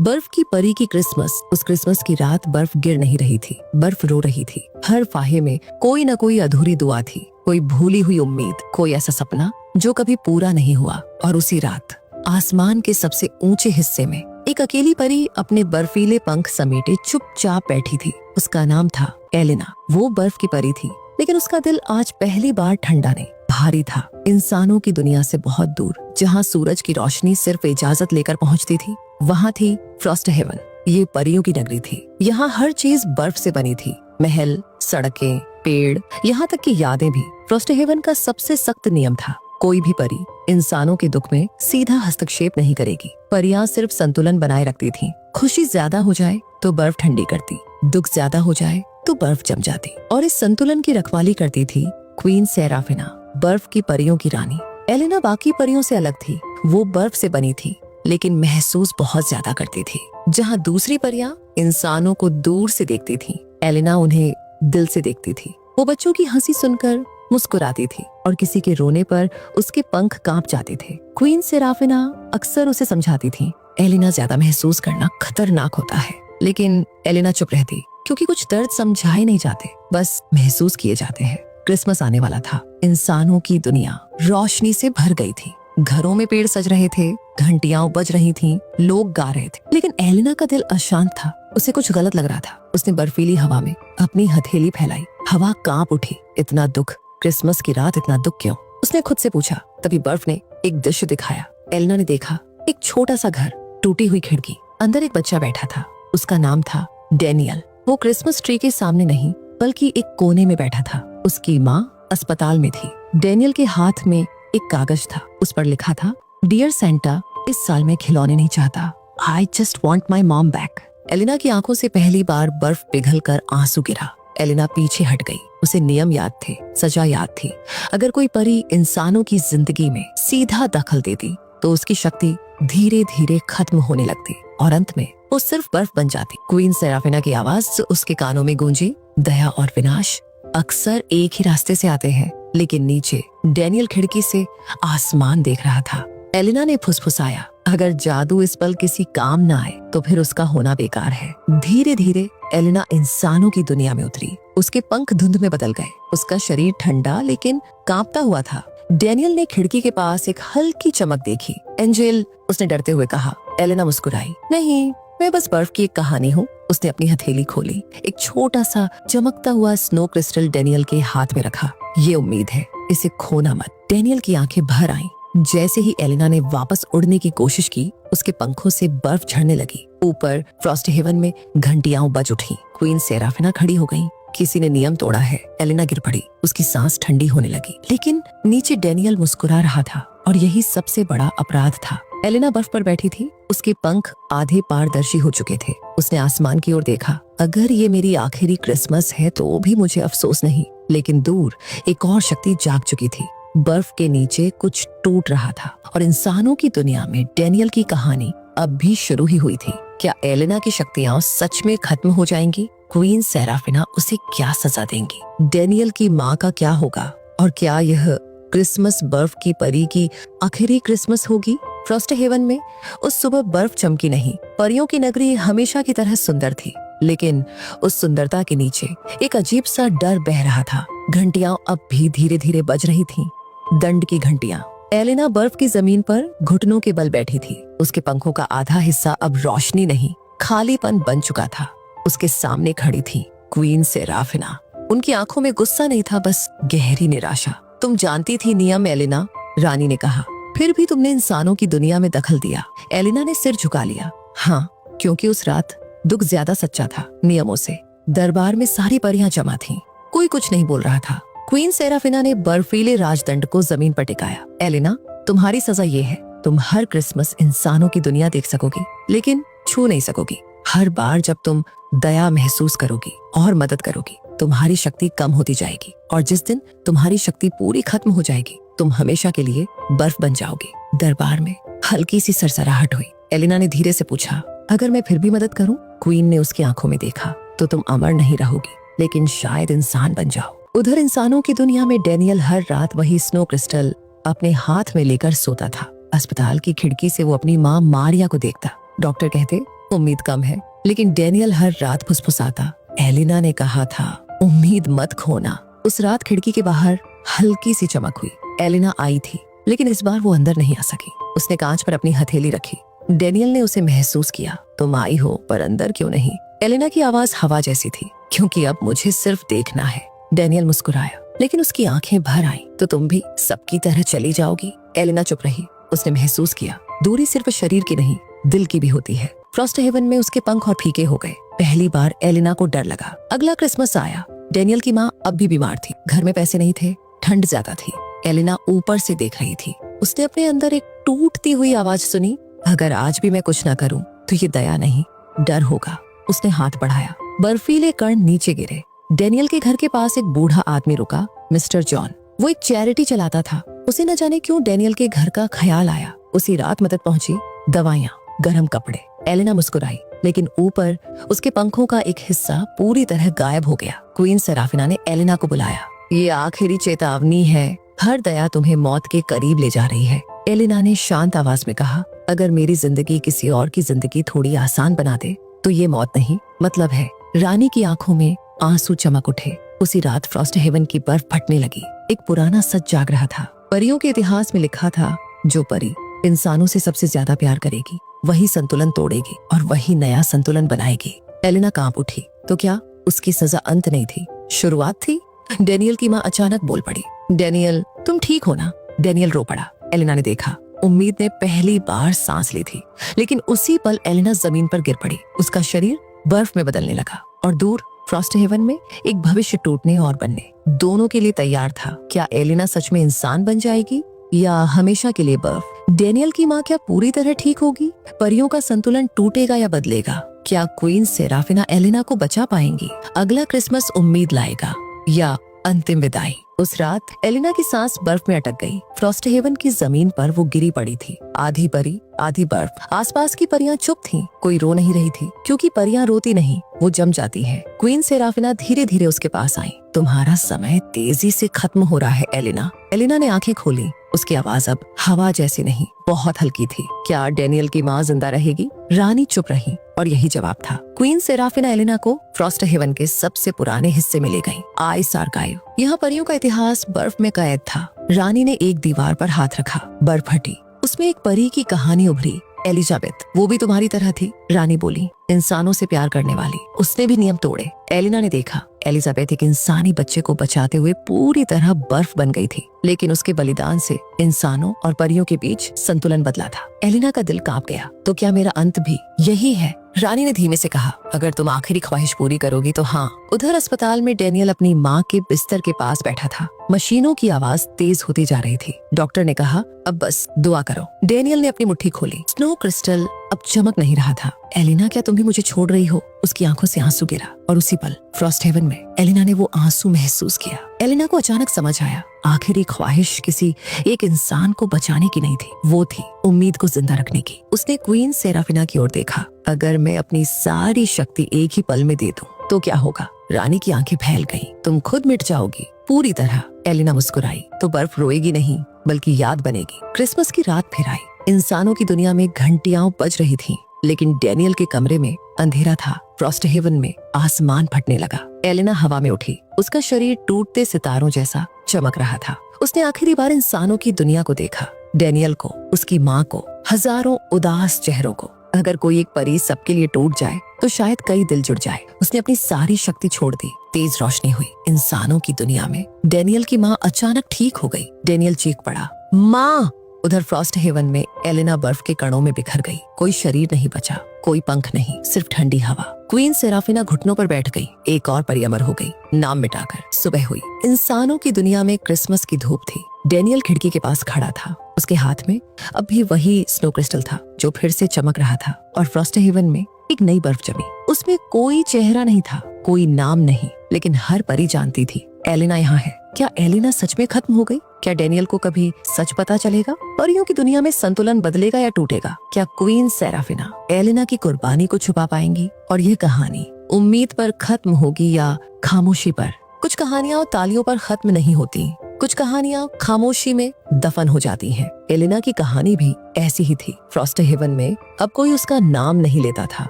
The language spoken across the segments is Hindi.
बर्फ की परी की क्रिसमस। उस क्रिसमस की रात बर्फ गिर नहीं रही थी, बर्फ रो रही थी। हर फाहे में कोई न कोई अधूरी दुआ थी, कोई भूली हुई उम्मीद, कोई ऐसा सपना जो कभी पूरा नहीं हुआ। और उसी रात आसमान के सबसे ऊंचे हिस्से में एक अकेली परी अपने बर्फीले पंख समेटे चुपचाप बैठी थी। उसका नाम था एलिना। वो बर्फ की परी थी, लेकिन उसका दिल आज पहली बार ठंडा नहीं, भारी था। इंसानों की दुनिया से बहुत दूर, जहाँ सूरज की रोशनी सिर्फ इजाजत लेकर पहुँचती थी, वहाँ थी फ्रॉस्ट हेवन। ये परियों की नगरी थी। यहाँ हर चीज बर्फ से बनी थी, महल, सड़कें, पेड़, यहाँ तक कि यादें भी। फ्रॉस्ट हेवन का सबसे सख्त नियम था, कोई भी परी इंसानों के दुख में सीधा हस्तक्षेप नहीं करेगी। परियां सिर्फ संतुलन बनाए रखती थीं। खुशी ज्यादा हो जाए तो बर्फ ठंडी करती, दुख ज्यादा हो जाए तो बर्फ जम जाती। और इस संतुलन की रखवाली करती थी क्वीन सेराफिना, बर्फ की परियों की रानी। एलिना बाकी परियों से अलग थी। वो बर्फ से बनी थी, लेकिन महसूस बहुत ज्यादा करती थी। जहाँ दूसरी परियां इंसानों को दूर से देखती थीं, एलिना उन्हें दिल से देखती थी। वो बच्चों की हंसी सुनकर मुस्कुराती थी और किसी के रोने पर उसके पंख कांप जाते थे। क्वीन सेराफिना अक्सर उसे समझाती थी, एलिना ज्यादा महसूस करना खतरनाक होता है। लेकिन एलिना चुप रहती, क्योंकि कुछ दर्द समझाए नहीं जाते, बस महसूस किए जाते हैं। क्रिसमस आने वाला था। इंसानों की दुनिया रोशनी से भर गई थी। घरों में पेड़ सज रहे थे, घंटियां बज रही थीं, लोग गा रहे थे। लेकिन एलिना का दिल अशांत था। उसे कुछ गलत लग रहा था। उसने बर्फीली हवा में अपनी हथेली फैलाई। हवा कांप उठी। इतना दुख, क्रिसमस की रात इतना दुख क्यों? उसने खुद से पूछा। तभी बर्फ ने एक दृश्य दिखाया। एलिना ने देखा, एक छोटा सा घर, टूटी हुई खिड़की, अंदर एक बच्चा बैठा था। उसका नाम था डैनियल। वो क्रिसमस ट्री के सामने नहीं, बल्कि एक कोने में बैठा था। उसकी माँ अस्पताल में थी। डैनियल के हाथ में एक कागज था। उस पर लिखा था, डियर सेंटा, इस साल मैं खिलौने नहीं चाहता। I just want my mom back. Elina की आंखों से पहली बार बर्फ पिघलकर आंसू गिरा। एलिना पीछे हट गई। उसे नियम याद थे, सजा याद थी। अगर कोई परी इंसानों की जिंदगी में सीधा दखल देती, तो उसकी शक्ति धीरे धीरे खत्म होने लगती और अंत में वो सिर्फ बर्फ बन जाती। क्वीन सेराफिना की आवाज उसके कानों में गूंजी, दया और विनाश अक्सर एक ही रास्ते से आते हैं। लेकिन नीचे डैनियल खिड़की से आसमान देख रहा था। एलिना ने फुसफुसाया, अगर जादू इस पल किसी काम न आए तो फिर उसका होना बेकार है। धीरे धीरे एलिना इंसानों की दुनिया में उतरी। उसके पंख धुंध में बदल गए। उसका शरीर ठंडा लेकिन कांपता हुआ था। डैनियल ने खिड़की के पास एक हल्की चमक देखी। एंजेल, उसने डरते हुए कहा। एलिना मुस्कुराई, नहीं, मैं बस बर्फ की एक कहानी हूँ। उसने अपनी हथेली खोली। एक छोटा सा चमकता हुआ स्नो क्रिस्टल डैनियल के हाथ में रखा। ये उम्मीद है, इसे खोना मत। डैनियल की आंखें भर आईं। जैसे ही एलिना ने वापस उड़ने की कोशिश की, उसके पंखों से बर्फ झड़ने लगी। ऊपर फ्रॉस्ट हेवन में घंटियां बज उठी। क्वीन सेराफिना खड़ी हो गई। किसी ने नियम तोड़ा है। एलिना गिर पड़ी। उसकी सांस ठंडी होने लगी। लेकिन नीचे डैनियल मुस्कुरा रहा था और यही सबसे बड़ा अपराध था। एलिना बर्फ पर बैठी थी। उसके पंख आधे पारदर्शी हो चुके थे। उसने आसमान की ओर देखा। अगर ये मेरी आखिरी क्रिसमस है तो भी मुझे अफसोस नहीं। लेकिन दूर एक और शक्ति जाग चुकी थी। बर्फ के नीचे कुछ टूट रहा था और इंसानों की दुनिया में डैनियल की कहानी अब भी शुरू ही हुई थी। क्या एलिना की शक्तियां सच में खत्म हो जाएंगी? क्वीन सेराफिना उसे क्या सजा देंगी? डैनियल की माँ का क्या होगा? और क्या यह क्रिसमस बर्फ की परी की आखिरी क्रिसमस होगी? फ्रॉस्ट हेवन में उस सुबह बर्फ चमकी नहीं। परियों की नगरी हमेशा की तरह सुंदर थी, लेकिन उस सुंदरता के नीचे एक अजीब सा डर बह रहा था। घंटियां अब भी धीरे धीरे बज रही थीं। दंड की घंटियां। एलिना बर्फ की जमीन पर घुटनों के बल बैठी थी। उसके पंखों का आधा हिस्सा अब रोशनी नहीं, खालीपन बन चुका था। उसके सामने खड़ी थी क्वीन सेराफिना। उनकी आंखों में गुस्सा नहीं था, बस गहरी निराशा। तुम जानती थी नियम, एलिना, रानी ने कहा, फिर भी तुमने इंसानों की दुनिया में दखल दिया। एलिना ने सिर झुका लिया। हाँ, क्योंकि उस रात दुख ज्यादा सच्चा था नियमों से। दरबार में सारी परियां जमा थीं। कोई कुछ नहीं बोल रहा था। क्वीन सेराफिना ने बर्फीले राजदंड को जमीन पर टिकाया। एलिना, तुम्हारी सजा ये है, तुम हर क्रिसमस इंसानों की दुनिया देख सकोगी, लेकिन छू नहीं सकोगी। हर बार जब तुम दया महसूस करोगी और मदद करोगी, तुम्हारी शक्ति कम होती जाएगी। और जिस दिन तुम्हारी शक्ति पूरी खत्म हो जाएगी, तुम हमेशा के लिए बर्फ बन जाओगी। दरबार में हल्की सी सरसराहट हुई। एलिना ने धीरे से पूछा, अगर मैं फिर भी मदद करूं? क्वीन ने उसकी आंखों में देखा, तो तुम अमर नहीं रहोगी, लेकिन शायद इंसान बन जाओ। उधर इंसानों की दुनिया में डैनियल हर रात वही स्नो क्रिस्टल अपने हाथ में लेकर सोता था। अस्पताल की खिड़की से वो अपनी माँ मारिया को देखता। डॉक्टर कहते, उम्मीद कम है। लेकिन डेनियल हर रात फुसफुसाता, एलिना ने कहा था उम्मीद मत खोना। उस रात खिड़की के बाहर हल्की सी चमक हुई। एलिना आई थी, लेकिन इस बार वो अंदर नहीं आ सकी। उसने कांच पर अपनी हथेली रखी। डेनियल ने उसे महसूस किया। तुम आई हो, पर अंदर क्यों नहीं? एलिना की आवाज हवा जैसी थी। क्योंकि अब मुझे सिर्फ देखना है। डेनियल मुस्कुराया, लेकिन उसकी आंखें भर आईं। तो तुम भी सबकी तरह चली जाओगी? एलिना चुप रही। उसने महसूस किया दूरी सिर्फ शरीर की नहीं, दिल की भी होती है। फ्रॉस्ट हेवन में उसके पंख और फीके हो गए। पहली बार एलिना को डर लगा। अगला क्रिसमस आया। डेनियल की माँ अब भी बीमार थी। घर में पैसे नहीं थे, ठंड ज्यादा थी। एलिना ऊपर से देख रही थी। उसने अपने अंदर एक टूटती हुई आवाज सुनी, अगर आज भी मैं कुछ न करूं तो ये दया नहीं, डर होगा। उसने हाथ बढ़ाया। बर्फीले कण नीचे गिरे। डेनियल के घर के पास एक बूढ़ा आदमी रुका, मिस्टर जॉन। वो एक चैरिटी चलाता था। उसे न जाने क्यों डेनियल के घर का ख्याल आया। उसी रात मदद पहुंची, दवाइयाँ, गर्म कपड़े। एलिना मुस्कुराई, लेकिन ऊपर उसके पंखों का एक हिस्सा पूरी तरह गायब हो गया। क्वीन सेराफिना ने एलिना को बुलाया। ये आखिरी चेतावनी है, हर दया तुम्हें मौत के करीब ले जा रही है। एलिना ने शांत आवाज में कहा, अगर मेरी जिंदगी किसी और की जिंदगी थोड़ी आसान बना दे तो ये मौत नहीं, मतलब है। रानी की आंखों में आंसू चमक उठे। उसी रात फ्रॉस्ट हेवन की बर्फ फटने लगी। एक पुराना सच जाग रहा था। परियों के इतिहास में लिखा था, जो परी इंसानों से सबसे ज्यादा प्यार करेगी वही संतुलन तोड़ेगी और वही नया संतुलन बनाएगी। एलिना कांप उठी। तो क्या उसकी सजा अंत नहीं थी, शुरुआत थी? डेनियल की माँ अचानक बोल पड़ी, डेनियल तुम ठीक हो ना? डेनियल रो पड़ा। एलिना ने देखा, उम्मीद ने पहली बार सांस ली थी। लेकिन उसी पल एलिना जमीन पर गिर पड़ी। उसका शरीर बर्फ में बदलने लगा और दूर फ्रॉस्ट हेवन में एक भविष्य टूटने और बनने दोनों के लिए तैयार था। क्या एलिना सच में इंसान बन जाएगी या हमेशा के लिए बर्फ? डेनियल की माँ क्या पूरी तरह ठीक होगी? परियों का संतुलन टूटेगा या बदलेगा? क्या क्वीन सेराफिना एलिना को बचा पाएंगी? अगला क्रिसमस उम्मीद लाएगा या अंतिम विदाई? उस रात एलिना की सांस बर्फ में अटक गई। फ्रॉस्ट हेवन की जमीन पर वो गिरी पड़ी थी, आधी परी आधी बर्फ। आसपास की परियां चुप थीं, कोई रो नहीं रही थी, क्योंकि परियां रोती नहीं, वो जम जाती हैं। क्वीन सेराफिना धीरे धीरे उसके पास आई। तुम्हारा समय तेजी से खत्म हो रहा है एलिना। एलिना ने आंखें खोली। उसकी आवाज अब हवा जैसी नहीं, बहुत हल्की थी। क्या डेनियल की माँ जिंदा रहेगी? रानी चुप रही और यही जवाब था। क्वीन सेराफिना एलिना को फ्रॉस्ट हेवन के सबसे पुराने हिस्से में ले गई, आइस आर्काइव। यहाँ परियों का इतिहास बर्फ में कैद था। रानी ने एक दीवार पर हाथ रखा, बर्फ हटी। उसमें एक परी की कहानी उभरी, एलिजाबेथ। वो भी तुम्हारी तरह थी, रानी बोली, इंसानों से प्यार करने वाली। उसने भी नियम तोड़े। एलिना ने देखा, एलिजाबेथ एक इंसानी बच्चे को बचाते हुए पूरी तरह बर्फ बन गई थी। लेकिन उसके बलिदान से इंसानों और परियों के बीच संतुलन बदला था। एलिना का दिल कांप गया। तो क्या मेरा अंत भी यही है? रानी ने धीमे से कहा, अगर तुम आखिरी ख्वाहिश पूरी करोगी तो हाँ। उधर अस्पताल में डेनियल अपनी माँ के बिस्तर के पास बैठा था। मशीनों की आवाज तेज होती जा रही थी। डॉक्टर ने कहा, अब बस दुआ करो। डेनियल ने अपनी मुट्ठी खोली। स्नो क्रिस्टल अब चमक नहीं रहा था। एलिना, क्या तुम भी मुझे छोड़ रही हो? उसकी आंखों से आंसू गिरा और उसी पल फ्रॉस्ट हेवन में एलिना ने वो आंसू महसूस किया। एलिना को अचानक समझ आया, आखिरी ख्वाहिश किसी एक इंसान को बचाने की नहीं थी, वो थी उम्मीद को जिंदा रखने की। उसने क्वीन सेराफिना की ओर देखा। अगर मैं अपनी सारी शक्ति एक ही पल में दे दूं तो क्या होगा? रानी की आंखें फैल गईं। तुम खुद मिट जाओगी पूरी तरह। एलिना मुस्कुराई। तो बर्फ रोएगी नहीं, बल्कि याद बनेगी। क्रिसमस की रात फिर आई। इंसानों की दुनिया में घंटियां बज रही थीं, लेकिन डेनियल के कमरे में अंधेरा था। फ्रॉस्ट हेवन में आसमान फटने लगा। एलिना हवा में उठी। उसका शरीर टूटते सितारों जैसा चमक रहा था। उसने आखिरी बार इंसानों की दुनिया को देखा, डेनियल को, उसकी माँ को, हजारों उदास चेहरों को। अगर कोई एक परी सबके लिए टूट जाए तो शायद कई दिल जुड़ जाए। उसने अपनी सारी शक्ति छोड़ दी। तेज रोशनी हुई इंसानों की दुनिया में। डेनियल की माँ अचानक ठीक हो गई। डेनियल चीख पड़ा, माँ! उधर फ्रॉस्ट हेवन में एलिना बर्फ के कणों में बिखर गई। कोई शरीर नहीं बचा, कोई पंख नहीं, सिर्फ ठंडी हवा। क्वीन सेराफिना घुटनों पर बैठ गई। एक और परी अमर हो गई। नाम मिटाकर सुबह हुई। इंसानों की दुनिया में क्रिसमस की धूप थी। डेनियल खिड़की के पास खड़ा था। उसके हाथ में अब भी वही स्नो क्रिस्टल था जो फिर से चमक रहा था। और फ्रॉस्ट हेवन में एक नई बर्फ जमी। उसमें कोई चेहरा नहीं था, कोई नाम नहीं, लेकिन हर परी जानती थी एलिना यहाँ है। क्या एलिना सच में खत्म हो गई? क्या डेनियल को कभी सच पता चलेगा? परियों की दुनिया में संतुलन बदलेगा या टूटेगा? क्या क्वीन सेराफिना एलिना की कुर्बानी को छुपा पाएंगी? और ये कहानी उम्मीद पर खत्म होगी या खामोशी पर? कुछ कहानियां तालियों पर खत्म नहीं होती, कुछ कहानियाँ खामोशी में दफन हो जाती हैं। एलेना की कहानी भी ऐसी ही थी। फ्रॉस्ट हेवन में अब कोई उसका नाम नहीं लेता था,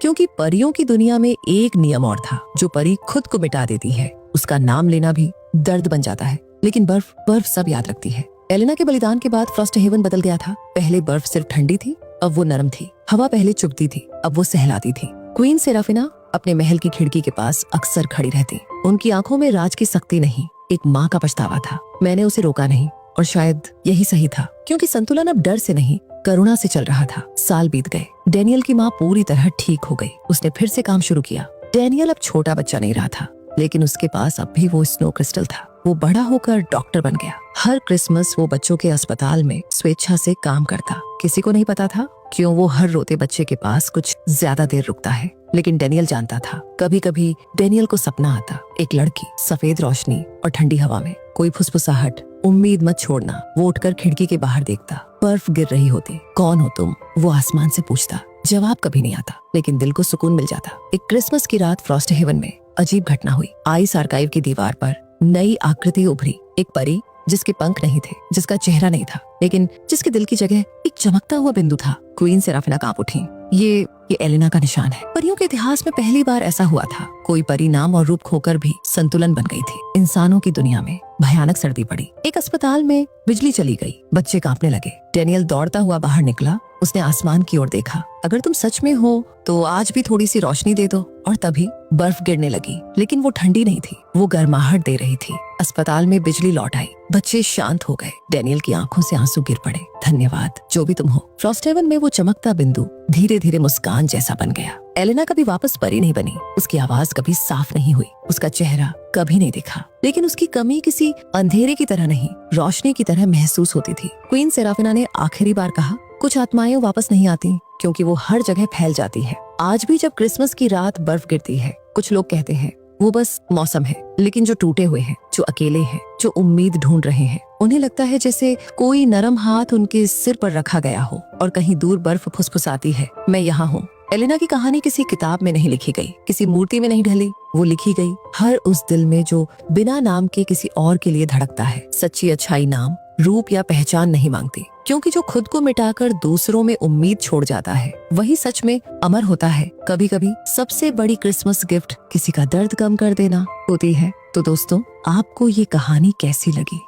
क्योंकि परियों की दुनिया में एक नियम और था, जो परी खुद को मिटा देती है उसका नाम लेना भी दर्द बन जाता है, लेकिन बर्फ सब याद रखती है। एलेना के बलिदान के बाद फ्रॉस्ट हेवन बदल गया था। पहले बर्फ सिर्फ ठंडी थी, अब वो नरम थी। हवा पहले चुभती थी, अब वो सहलाती थी। क्वीन सेराफिना अपने महल की खिड़की के पास अक्सर खड़ी रहती। उनकी आंखों में राज की सख्ती नहीं, एक माँ का पछतावा था। मैंने उसे रोका नहीं, और शायद यही सही था, क्योंकि संतुलन अब डर से नहीं करुणा से चल रहा था। साल बीत गए। डैनियल की माँ पूरी तरह ठीक हो गई। उसने फिर से काम शुरू किया। डैनियल अब छोटा बच्चा नहीं रहा था, लेकिन उसके पास अब भी वो स्नो क्रिस्टल था। वो बड़ा होकर डॉक्टर बन गया। हर क्रिसमस वो बच्चों के अस्पताल में स्वेच्छा से काम करता। किसी को नहीं पता था क्यों वो हर रोते बच्चे के पास कुछ ज्यादा देर रुकता है, लेकिन डैनियल जानता था। कभी कभी डैनियल को सपना आता, एक लड़की, सफेद रोशनी और ठंडी हवा में, कोई फुसफुसाहट, उम्मीद मत छोड़ना। वो उठकर खिड़की के बाहर देखता। बर्फ गिर रही होती। कौन हो तुम? वो आसमान से पूछता। जवाब कभी नहीं आता, लेकिन दिल को सुकून मिल जाता। एक क्रिसमस की रात फ्रॉस्ट हेवन में अजीब घटना हुई। आइस आर्काइव की दीवार पर नई आकृति उभरी। एक परी जिसके पंख नहीं थे, जिसका चेहरा नहीं था, लेकिन जिसके दिल की जगह एक चमकता हुआ बिंदु था। क्वीन सेराफिना कांप उठी। ये एलेना का निशान है। परियों के इतिहास में पहली बार ऐसा हुआ था। कोई परी नाम और रूप खोकर भी संतुलन बन गई थी। इंसानों की दुनिया में भयानक सर्दी पड़ी। एक अस्पताल में बिजली चली गई। बच्चे कांपने लगे। डैनियल दौड़ता हुआ बाहर निकला। उसने आसमान की ओर देखा। अगर तुम सच में हो तो आज भी थोड़ी सी रोशनी दे दो। और तभी बर्फ गिरने लगी, लेकिन वो ठंडी नहीं थी, वो गर्माहट दे रही थी। अस्पताल में बिजली लौट आई। बच्चे शांत हो गए। डैनियल की आंखों से आंसू गिर पड़े। धन्यवाद, जो भी तुम हो। फ्रॉस्ट हेवन में वो चमकता बिंदु धीरे धीरे मुस्कान जैसा बन गया। एलेना कभी वापस परी नहीं बनी। उसकी आवाज कभी साफ नहीं हुई। उसका चेहरा कभी नहीं दिखा, लेकिन उसकी कमी किसी अंधेरे की तरह नहीं, रोशनी की तरह महसूस होती थी। क्वीन सेराफिना ने आखिरी बार कहा, कुछ आत्माएं वापस नहीं आती, क्योंकि वो हर जगह फैल जाती है। आज भी जब क्रिसमस की रात बर्फ गिरती है, कुछ लोग कहते हैं वो बस मौसम है, लेकिन जो टूटे हुए हैं, जो अकेले हैं, जो उम्मीद ढूंढ रहे हैं, उन्हें लगता है जैसे कोई नरम हाथ उनके सिर पर रखा गया हो और कहीं दूर बर्फ फुसफुसाती है, मैं यहाँ हूँ। एलेना की कहानी किसी किताब में नहीं लिखी गई, किसी मूर्ति में नहीं ढली। वो लिखी गई हर उस दिल में जो बिना नाम के किसी और के लिए धड़कता है। सच्ची अच्छाई नाम, रूप या पहचान नहीं मांगती, क्योंकि जो खुद को मिटाकर दूसरों में उम्मीद छोड़ जाता है, वही सच में अमर होता है। कभी कभी सबसे बड़ी क्रिसमस गिफ्ट किसी का दर्द कम कर देना होती है। तो दोस्तों, आपको ये कहानी कैसी लगी?